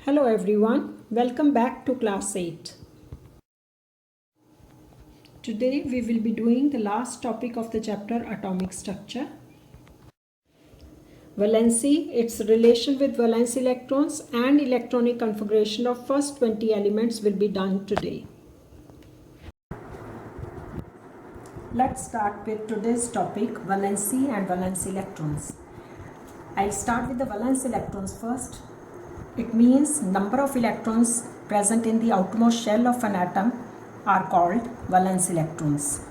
Hello everyone, welcome back to class 8. Today we will be doing the last topic of the chapter atomic structure. Valency, its relation with valence electrons and electronic configuration of first 20 elements will be done today. Let's start with today's topic, valency and valence electrons. I'll start with the valence electrons first. It means number of electrons present in the outermost shell of an atom are called valence electrons.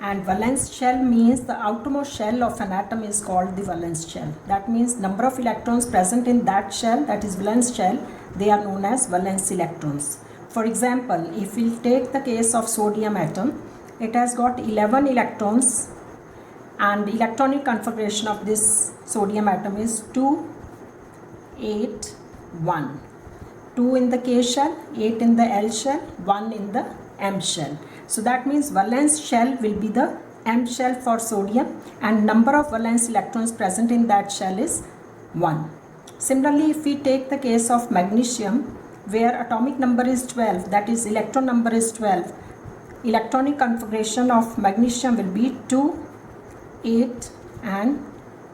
And valence shell means the outermost shell of an atom is called the valence shell. That means number of electrons present in that shell, that is valence shell, they are known as valence electrons. For example, if we take the case of sodium atom, it has got 11 electrons and electronic configuration of this sodium atom is 2, 8, 1. 2 in the K shell, 8 in the L shell, 1 in the M shell. So that means valence shell will be the M shell for sodium and number of valence electrons present in that shell is 1. Similarly, if we take the case of magnesium where atomic number is 12, that is electron number is 12, electronic configuration of magnesium will be 2, 8 and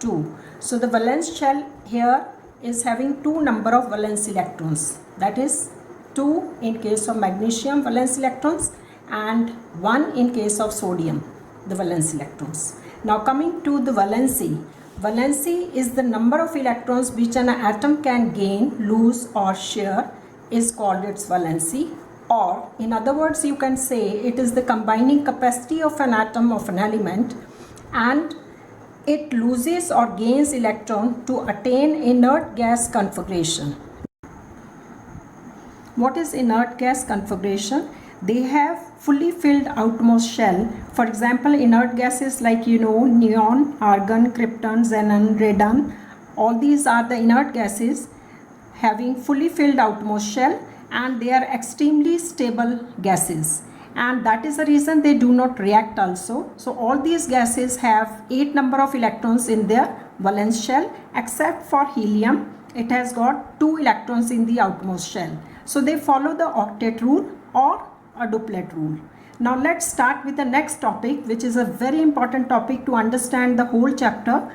2. So the valence shell here is having 2 number of valence electrons, that is 2 in case of magnesium valence electrons and 1 in case of sodium the valence electrons. Now coming to the valency. Valency is the number of electrons which an atom can gain, lose or share is called its valency, or in other words you can say it is the combining capacity of an atom of an element and it loses or gains electron to attain inert gas configuration. What is inert gas configuration? They have fully filled outermost shell. For example, inert gases like neon, argon, krypton, xenon, radon. All these are the inert gases having fully filled outermost shell and they are extremely stable gases. And that is the reason they do not react also. So all these gases have 8 number of electrons in their valence shell except for helium. It has got 2 electrons in the outermost shell. So they follow the octet rule or a duplet rule. Now let's start with the next topic, which is a very important topic to understand the whole chapter,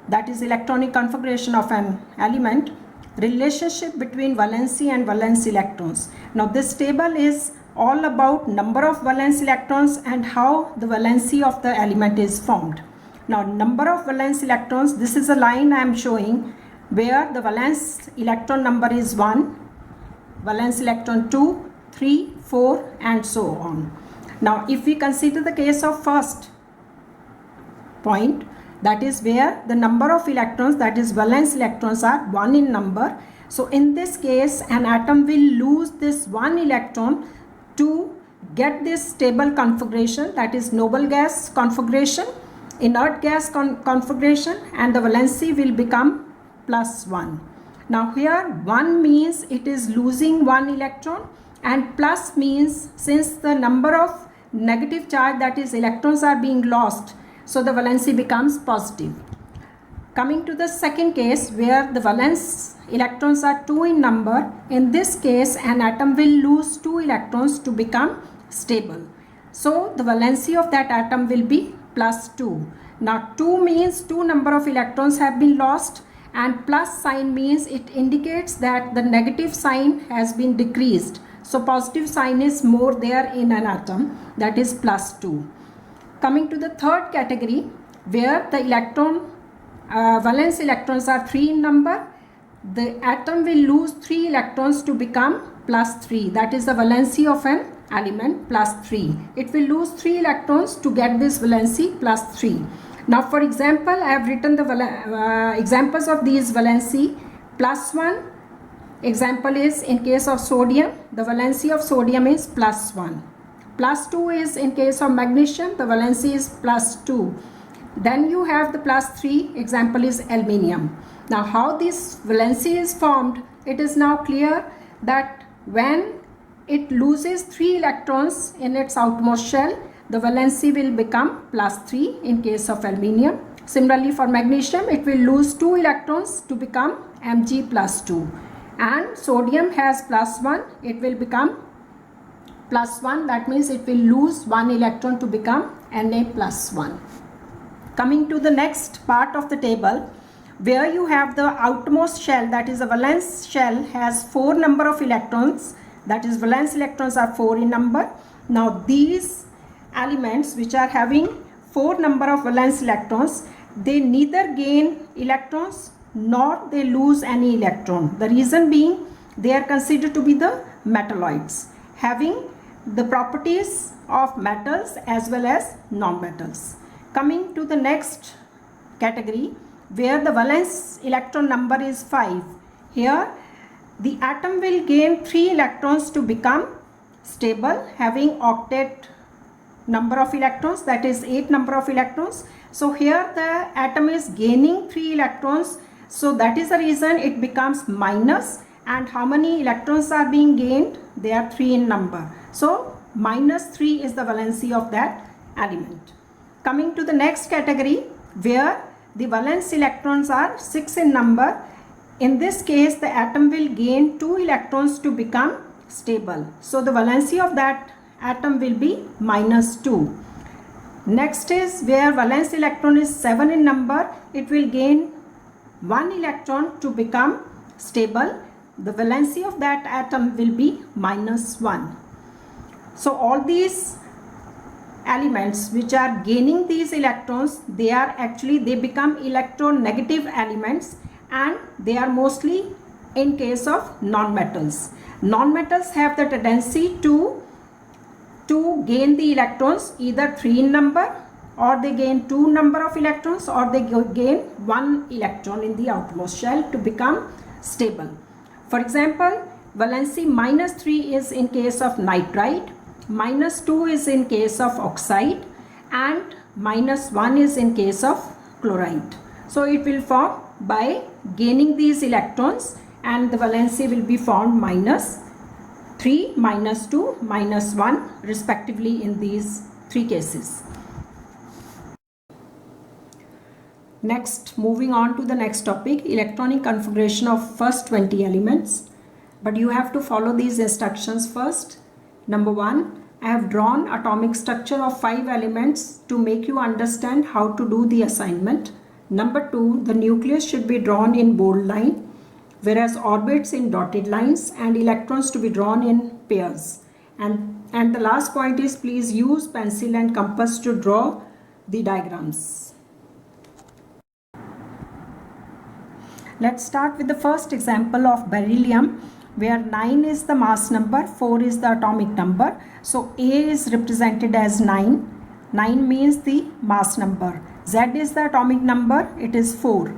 that is electronic configuration of an element, relationship between valency and valence electrons. Now this table is all about number of valence electrons and how the valency of the element is formed. Now number of valence electrons, this is a line I am showing where the valence electron number is 1, valence electron 2, 3, 4 and so on. Now if we consider the case of first point, that is where the number of electrons, that is valence electrons, are 1 in number. So in this case an atom will lose this 1 electron to get this stable configuration, that is noble gas configuration, inert gas configuration, and the valency will become +1. Now here 1 means it is losing 1 electron and plus means since the number of negative charge, that is electrons, are being lost, so the valency becomes positive. Coming to the second case where the valence electrons are 2 in number, in this case an atom will lose 2 electrons to become stable. So the valency of that atom will be +2. Now 2 means 2 number of electrons have been lost and plus sign means it indicates that the negative sign has been decreased. So positive sign is more there in an atom, that is +2. Coming to the third category where the valence electrons are 3 in number, the atom will lose 3 electrons to become +3. That is the valency of an element +3. It will lose 3 electrons to get this valency +3. Now for example, I have written the examples of these valency. +1 example is in case of sodium, the valency of sodium is +1. +2 is in case of magnesium, the valency is +2. Then you have the +3 example is aluminium. Now how this valency is formed, it is now clear that when it loses 3 electrons in its outermost shell, the valency will become +3 in case of aluminium. Similarly for magnesium, it will lose 2 electrons to become Mg +2. and sodium has +1, it will become +1, that means it will lose 1 electron to become Na+1. Coming to the next part of the table, where you have the outermost shell, that is the valence shell, has 4 number of electrons, that is valence electrons are 4 in number. Now these elements which are having 4 number of valence electrons, they neither gain electrons nor they lose any electron. The reason being, they are considered to be the metalloids, having the properties of metals as well as non-metals. Coming to the next category, where the valence electron number is 5. Here the atom will gain 3 electrons to become stable, having octet number of electrons, that is 8 number of electrons. So here the atom is gaining 3 electrons, so that is the reason it becomes minus. And how many electrons are being gained? They are 3 in number. So -3 is the valency of that element. Coming to the next category, where the valence electrons are 6 in number. In this case, the atom will gain 2 electrons to become stable. So the valency of that atom will be -2. Next is where valence electron is 7 in number. It will gain 1 electron to become stable. The valency of that atom will be -1. So all these elements which are gaining these electrons, they become electronegative elements, and they are mostly in case of non-metals. Non-metals have the tendency to gain the electrons either 3 in number, or they gain 2 number of electrons, or they gain 1 electron in the outermost shell to become stable. For example, valency -3 is in case of nitride, -2 is in case of oxide, and -1 is in case of chloride. So it will form by gaining these electrons, and the valency will be formed -3, -2, -1 respectively in these 3 cases. Next, moving on to the next topic, electronic configuration of first 20 elements. But you have to follow these instructions first. Number 1, I have drawn atomic structure of 5 elements to make you understand how to do the assignment. Number 2, the nucleus should be drawn in bold line, whereas orbits in dotted lines, and electrons to be drawn in pairs. And the last point is, please use pencil and compass to draw the diagrams. Let's start with the first example of beryllium, where 9 is the mass number, 4 is the atomic number. So A is represented as 9. 9 means the mass number. Z is the atomic number, it is 4.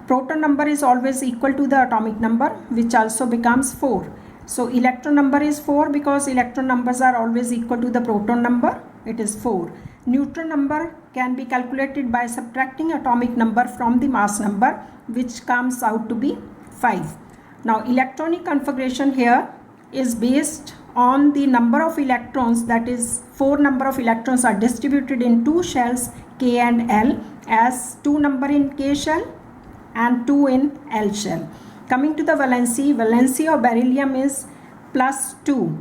Proton number is always equal to the atomic number, which also becomes 4. So electron number is 4 because electron numbers are always equal to the proton number, it is 4. Neutron number can be calculated by subtracting atomic number from the mass number, which comes out to be 5. Now electronic configuration here is based on the number of electrons, that is 4 number of electrons are distributed in 2 shells K and L, as 2 number in K shell and 2 in L shell. Coming to the valency of beryllium is +2.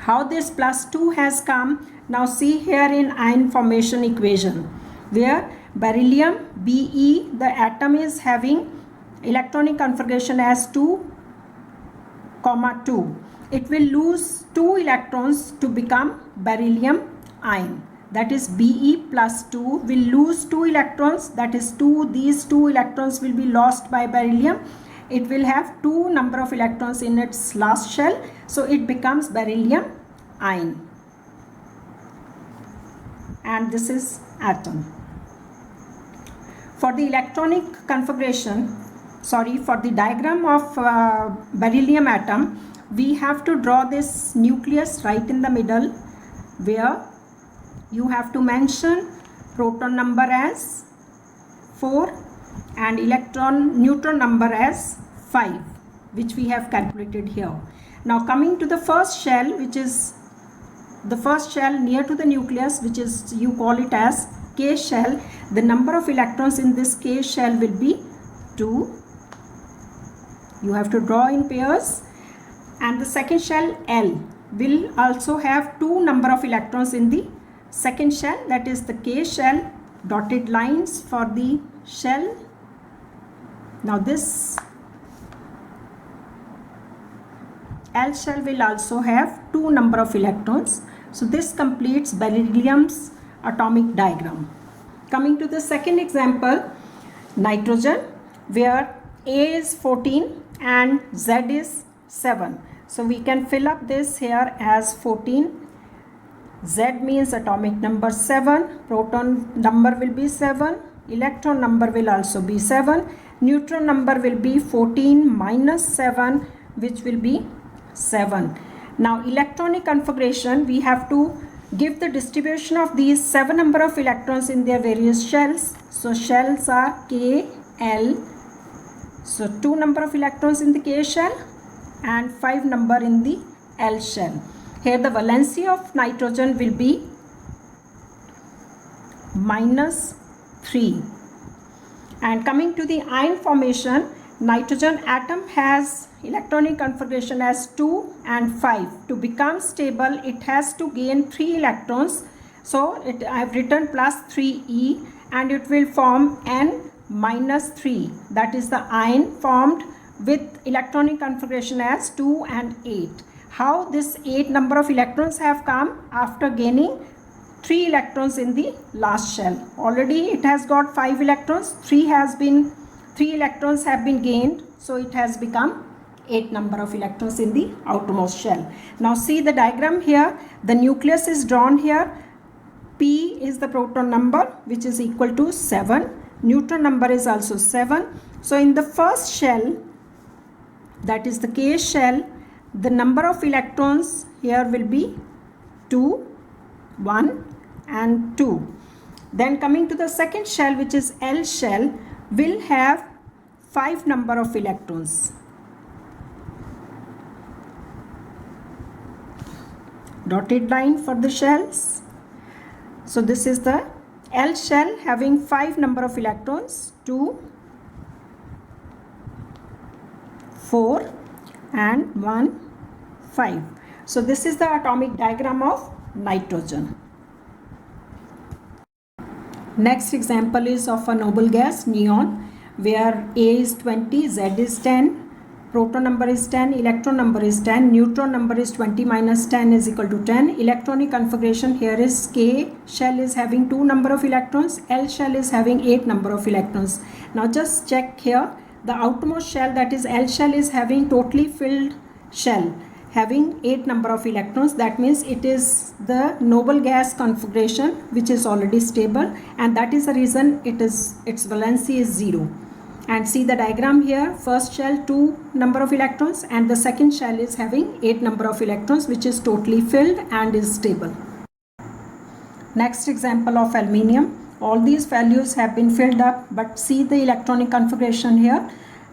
How this +2 has come? Now see here in ion formation equation, where beryllium Be, the atom is having electronic configuration as 2, 2. It will lose 2 electrons to become beryllium ion. That is Be +2 will lose 2 electrons, that is 2. These 2 electrons will be lost by beryllium. It will have 2 number of electrons in its last shell, so it becomes beryllium ion. And this is atom. For the electronic configuration, for the diagram of beryllium atom, we have to draw this nucleus right in the middle, where you have to mention proton number as 4 and neutron number as 5, which we have calculated here. Now coming to the first shell, which is the first shell near to the nucleus, which is, you call it as K shell. The number of electrons in this K shell will be 2, You have to draw in pairs. And the second shell L will also have 2 number of electrons in the second shell, that is the K shell. Dotted lines for the shell. Now this L shell will also have 2 number of electrons. So this completes beryllium's atomic diagram. Coming to the second example, nitrogen, where A is 14 and Z is 7. So we can fill up this here as 14. Z means atomic number 7, proton number will be 7, electron number will also be 7, neutron number will be 14 minus 7, which will be 7. Now electronic configuration, we have to give the distribution of these 7 number of electrons in their various shells. So shells are K, L. So 2 number of electrons in the K shell and 5 number in the L shell. Here the valency of nitrogen will be -3. And coming to the ion formation, nitrogen atom has electronic configuration as 2 and 5. To become stable, it has to gain 3 electrons. So I have written +3e, and it will form N-3. That is the ion formed with electronic configuration as 2 and 8. How this 8 number of electrons have come? After gaining 3 electrons in the last shell. Already it has got 5 electrons. 3 electrons have been gained. So it has become 8 number of electrons in the outermost shell. Now see the diagram here. The nucleus is drawn here. P is the proton number, which is equal to 7. Neutron number is also 7. So in the first shell, that is the K shell, the number of electrons here will be 2, 1 and 2. Then coming to the second shell, which is L shell, will have 5 number of electrons. Dotted line for the shells. So this is the L shell having 5 number of electrons, 2, 4 and 1, 5. So this is the atomic diagram of nitrogen. Next example is of a noble gas, neon, where A is 20, Z is 10, proton number is 10, electron number is 10, neutron number is 20 minus 10 is equal to 10. Electronic configuration here is K shell is having 2 number of electrons, L shell is having 8 number of electrons. Now just check here. The outermost shell, that is L shell, is having totally filled shell having 8 number of electrons. That means it is the noble gas configuration which is already stable, and that is the reason its valency is 0. And see the diagram here. First shell 2 number of electrons, and the second shell is having 8 number of electrons, which is totally filled and is stable. Next example of aluminium. All these values have been filled up, but see the electronic configuration here.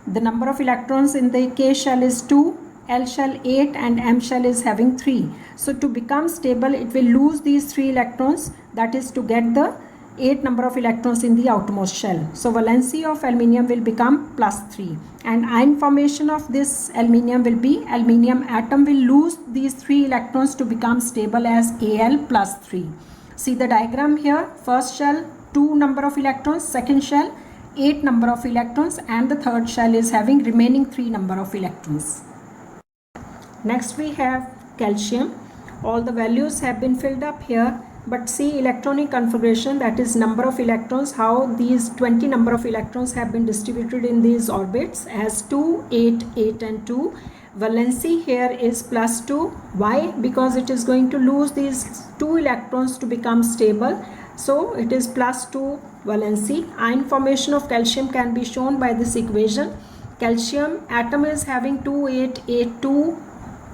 The number of electrons in the K shell is 2, L shell 8 and M shell is having 3. So to become stable, it will lose these 3 electrons, that is to get the 8 number of electrons in the outermost shell. So valency of aluminium will become +3, and ion formation of this aluminium will be, aluminium atom will lose these 3 electrons to become stable as Al +3. See the diagram here. First shell 2 number of electrons, second shell 8 number of electrons, and the third shell is having remaining 3 number of electrons. Next we have calcium. All the values have been filled up here, but see electronic configuration, that is number of electrons, how these 20 number of electrons have been distributed in these orbits as 2, 8, 8 and 2. Valency here is +2. Why? Because it is going to lose these 2 electrons to become stable. So it is +2 valency. Ion formation of calcium can be shown by this equation. Calcium atom is having 2, 8, 8, 2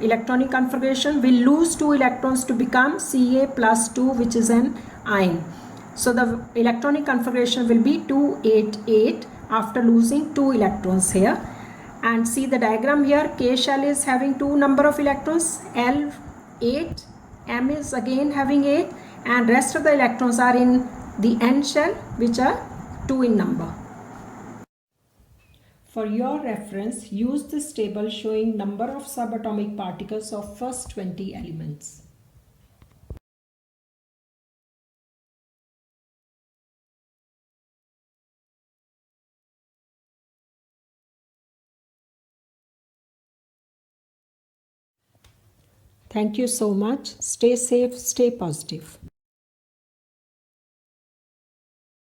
electronic configuration, will lose 2 electrons to become Ca +2, which is an ion. So the electronic configuration will be 2, 8, 8 after losing 2 electrons here. And see the diagram here. K shell is having 2 number of electrons, L 8, M is again having 8, and rest of the electrons are in the N shell, which are 2 in number. For your reference, use this table showing number of subatomic particles of first 20 elements. Thank you so much. Stay safe, stay positive.